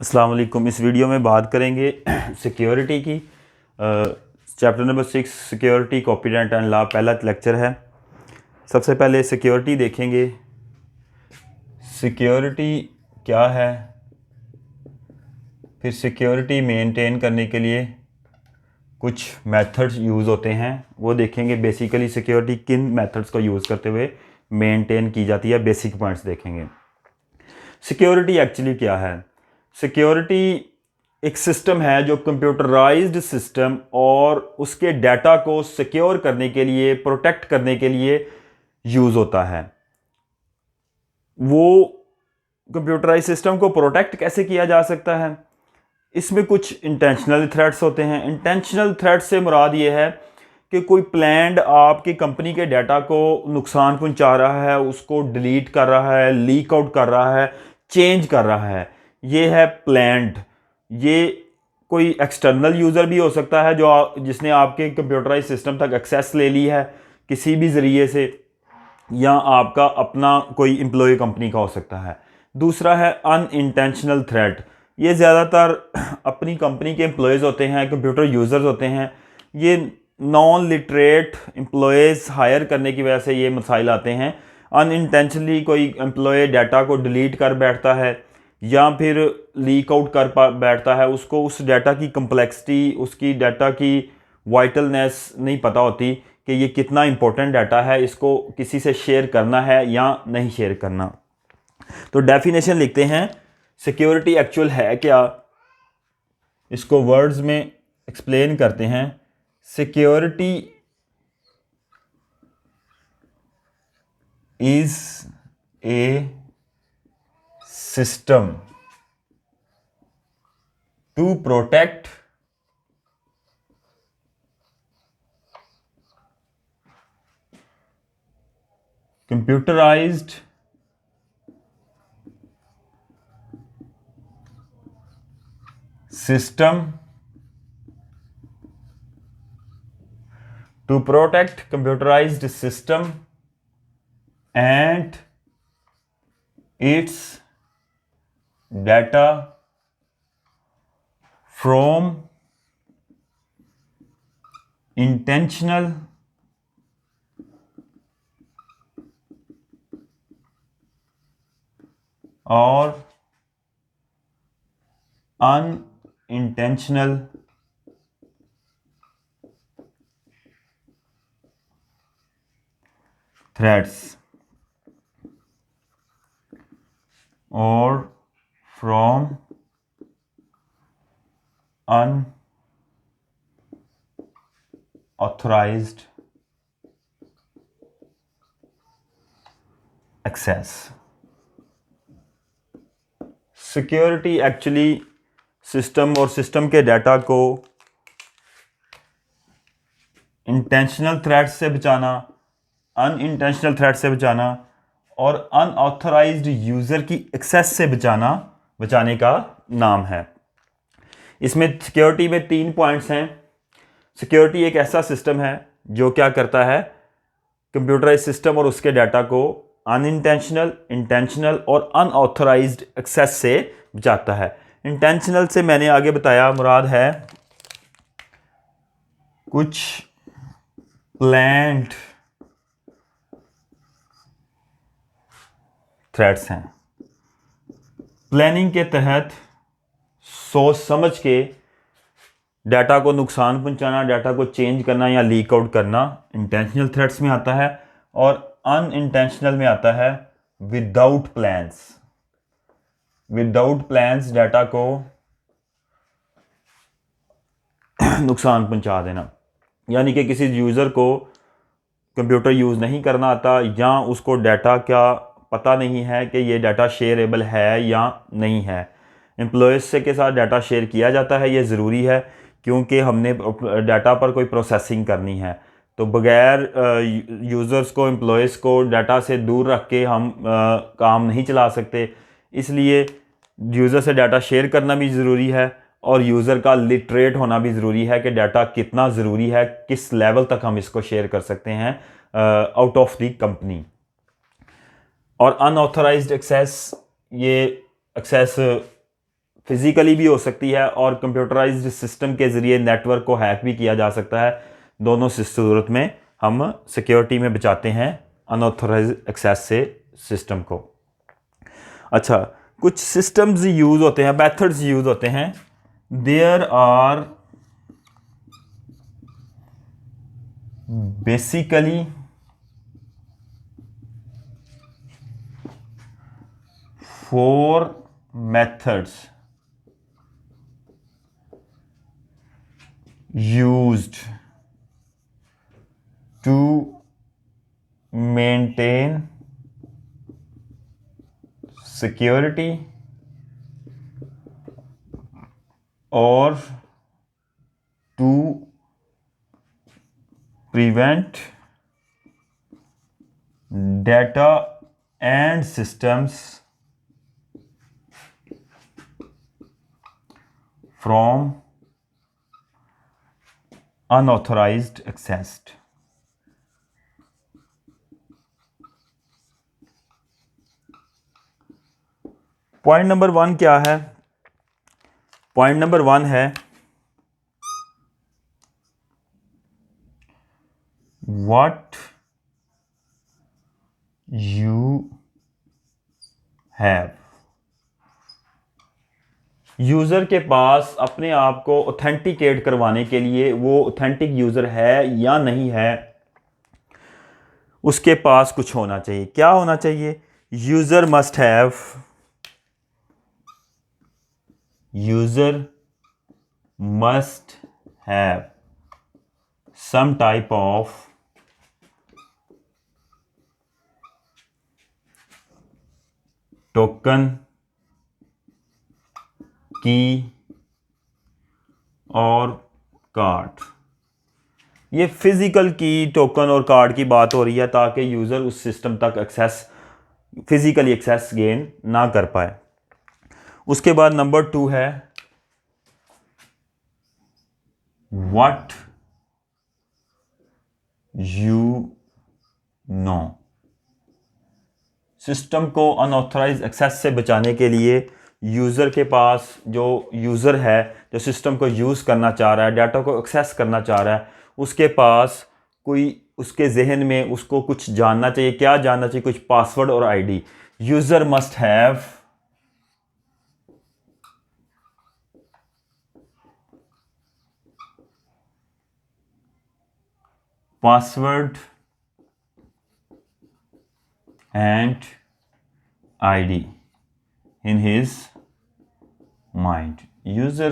अस्सलाम वालेकुम। इस वीडियो में बात करेंगे सिक्योरिटी की। Chapter number 6 security copyright and law पहला लेक्चर है। सबसे पहले सिक्योरिटी देखेंगे। सिक्योरिटी क्या है, फिर सिक्योरिटी मेंटेन करने के लिए कुछ मेथड्स यूज़ होते हैं वो देखेंगे। बेसिकली सिक्योरिटी किन मेथड्स को यूज़ करते हुए मेंटेन की जाती है, बेसिक पॉइंट्स देखेंगे। सिक्योरिटी एक्चुअली क्या है? सिक्योरिटी एक सिस्टम है जो कंप्यूटराइज्ड सिस्टम और उसके डाटा को सिक्योर करने के लिए, प्रोटेक्ट करने के लिए यूज़ होता है। वो कंप्यूटराइज सिस्टम को प्रोटेक्ट कैसे किया जा सकता है? इसमें कुछ इंटेंशनल थ्रेट्स होते हैं। इंटेंशनल थ्रेट से मुराद ये है कि कोई प्लान्ड आपकी कंपनी के डाटा को नुकसान पहुंचा रहा है, उसको डिलीट कर रहा है, लीक आउट कर रहा है, चेंज कर रहा है, ये है प्लान्ड। ये कोई एक्सटर्नल यूज़र भी हो सकता है जिसने आपके कंप्यूटराइज सिस्टम तक एक्सेस ले ली है किसी भी ज़रिए से, या आपका अपना कोई एम्प्लॉय कंपनी का हो सकता है। दूसरा है अनइंटेंशनल थ्रेट। ये ज़्यादातर अपनी कंपनी के एम्प्लॉयज़ होते हैं, कंप्यूटर यूज़र्स होते हैं। ये नॉन लिटरेट एम्प्लॉयज़ हायर करने की वजह से ये मसाइल आते हैं। अनइंटेंशनली कोई एम्प्लॉय डाटा को डिलीट कर बैठता है या फिर लीक आउट कर बैठता है, उसको उस डाटा की कम्प्लेक्सिटी, उसकी डाटा की वाइटलनेस नहीं पता होती कि ये कितना इंपॉर्टेंट डाटा है, इसको किसी से शेयर करना है या नहीं शेयर करना। तो डेफिनेशन लिखते हैं, सिक्योरिटी एक्चुअल है क्या, इसको वर्ड्स में एक्सप्लेन करते हैं। Security is a system to protect computerized system to protect computerized system and its data from intentional or unintentional threats or from unauthorized access। Security actually system और system के data को intentional threat से बचाना, unintentional threat से बचाना और unauthorised user की access से बचाने का नाम है। इसमें सिक्योरिटी में 3 पॉइंट्स हैं। सिक्योरिटी एक ऐसा सिस्टम है जो क्या करता है, कंप्यूटराइज सिस्टम और उसके डाटा को अनइंटेंशनल, इंटेंशनल और अनऑथराइज्ड एक्सेस से बचाता है। इंटेंशनल से मैंने आगे बताया मुराद है कुछ प्लान्ड थ्रेट्स हैं। प्लानिंग के तहत सोच समझ के डाटा को नुकसान पहुंचाना, डाटा को चेंज करना या लीक आउट करना इंटेंशनल थ्रेट्स में आता है, और अनइंटेंशनल में आता है without plans. Without plans data को नुकसान पहुंचा देना, यानी कि किसी यूज़र को कंप्यूटर यूज़ नहीं करना आता या उसको डाटा क्या पता नहीं है कि ये डाटा शेयरेबल है या नहीं है। एम्प्लॉयज़ से के साथ डाटा शेयर किया जाता है, ये ज़रूरी है क्योंकि हमने डाटा पर कोई प्रोसेसिंग करनी है। तो बगैर यूज़र्स को, एम्प्लॉयज़ को डाटा से दूर रख के हम काम नहीं चला सकते। इसलिए यूज़र से डाटा शेयर करना भी ज़रूरी है और यूज़र का लिटरेट होना भी ज़रूरी है कि डाटा कितना ज़रूरी है, किस लेवल तक हम इसको शेयर कर सकते हैं आउट ऑफ द कंपनी। और अनऑथराइज्ड एक्सेस, ये एक्सेस फिज़िकली भी हो सकती है और कंप्यूटराइज्ड सिस्टम के ज़रिए नेटवर्क को हैक भी किया जा सकता है। दोनों सूरत में हम सिक्योरिटी में बचाते हैं अनऑथराइज्ड एक्सेस से सिस्टम को। अच्छा, कुछ सिस्टम्स यूज़ होते हैं, मेथड्स यूज़ होते हैं। There are basically 4 methods used to maintain security or to prevent data and systems from unauthorized access। Point number 1 क्या है? पॉइंट नंबर 1 है what you have। यूज़र के पास अपने आप को ऑथेंटिकेट करवाने के लिए, वो ऑथेंटिक यूज़र है या नहीं है, उसके पास कुछ होना चाहिए। क्या होना चाहिए? User must have some type of token, की और कार्ड। ये फिजिकल की, टोकन और कार्ड की बात हो रही है ताकि यूज़र उस सिस्टम तक फिजिकली एक्सेस गेन ना कर पाए। उसके बाद नंबर 2 है व्हाट यू नो। सिस्टम को अनऑथराइज एक्सेस से बचाने के लिए यूज़र के पास, जो यूज़र है जो सिस्टम को यूज़ करना चाह रहा है, डाटा को एक्सेस करना चाह रहा है, उसके पास कोई, उसके जहन में उसको कुछ जानना चाहिए। क्या जानना चाहिए? कुछ पासवर्ड और ID. User must have password and ID in his mind. User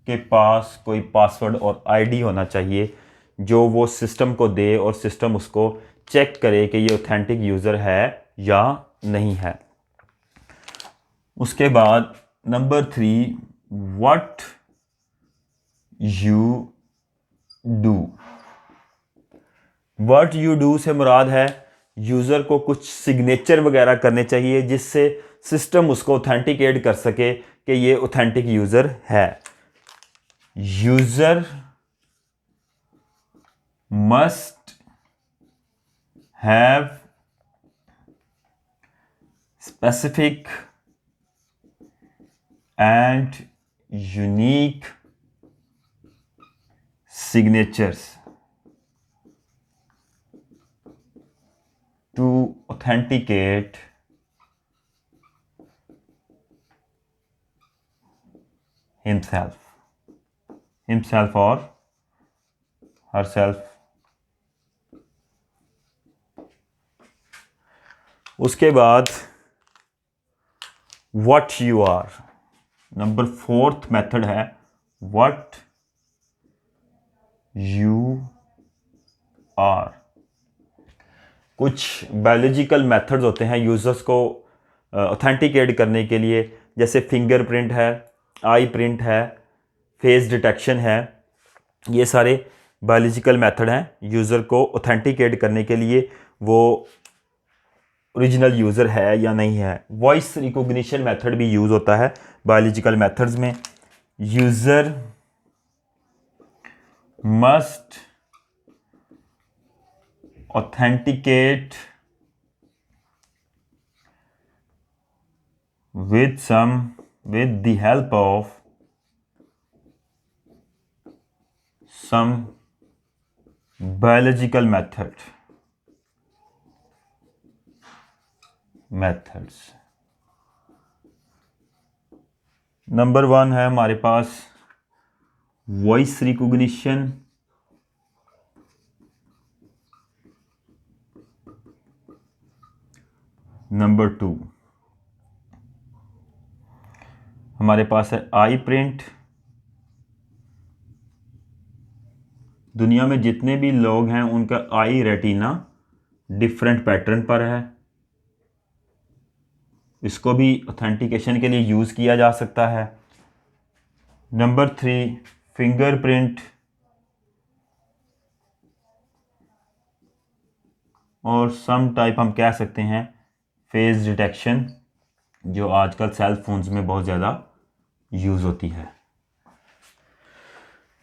के पास कोई पासवर्ड और आईडी होना चाहिए जो वो सिस्टम को दे और सिस्टम उसको चेक करे कि ये ऑथेंटिक यूज़र है या नहीं है। उसके बाद number 3, what you do. What you do से मुराद है यूज़र को कुछ सिग्नेचर वगैरह करने चाहिए जिससे सिस्टम उसको ऑथेंटिकेट कर सके कि ये ऑथेंटिक यूज़र है। User must have specific and unique signatures to authenticate himself or herself। उसके बाद what you are। Number 4th method है what you are। कुछ बायोलॉजिकल मेथड्स होते हैं यूज़र्स को ऑथेंटिकेट करने के लिए, जैसे फिंगरप्रिंट है, आई प्रिंट है, फेस डिटेक्शन है। ये सारे बायोलॉजिकल मेथड हैं यूज़र को ऑथेंटिकेट करने के लिए वो ओरिजिनल यूज़र है या नहीं है। वॉइस रिकॉग्निशन मेथड भी यूज़ होता है बायोलॉजिकल मेथड्स में। User must authenticate with some with the help of some biological methods। Number 1 है हमारे पास वॉइस रिकॉग्निशन, नंबर 2 हमारे पास है आई प्रिंट। दुनिया में जितने भी लोग हैं उनका आई रेटिना डिफरेंट पैटर्न पर है, इसको भी ऑथेंटिकेशन के लिए यूज़ किया जा सकता है। नंबर 3 फिंगरप्रिंट, और सम टाइप हम कह सकते हैं फेस डिटेक्शन, जो आजकल सेल फोन्स में बहुत ज़्यादा यूज़ होती है।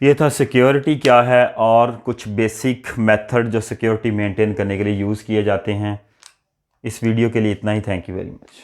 ये था सिक्योरिटी क्या है और कुछ बेसिक मेथड जो सिक्योरिटी मेंटेन करने के लिए यूज़ किए जाते हैं। इस वीडियो के लिए इतना ही। Thank you very much.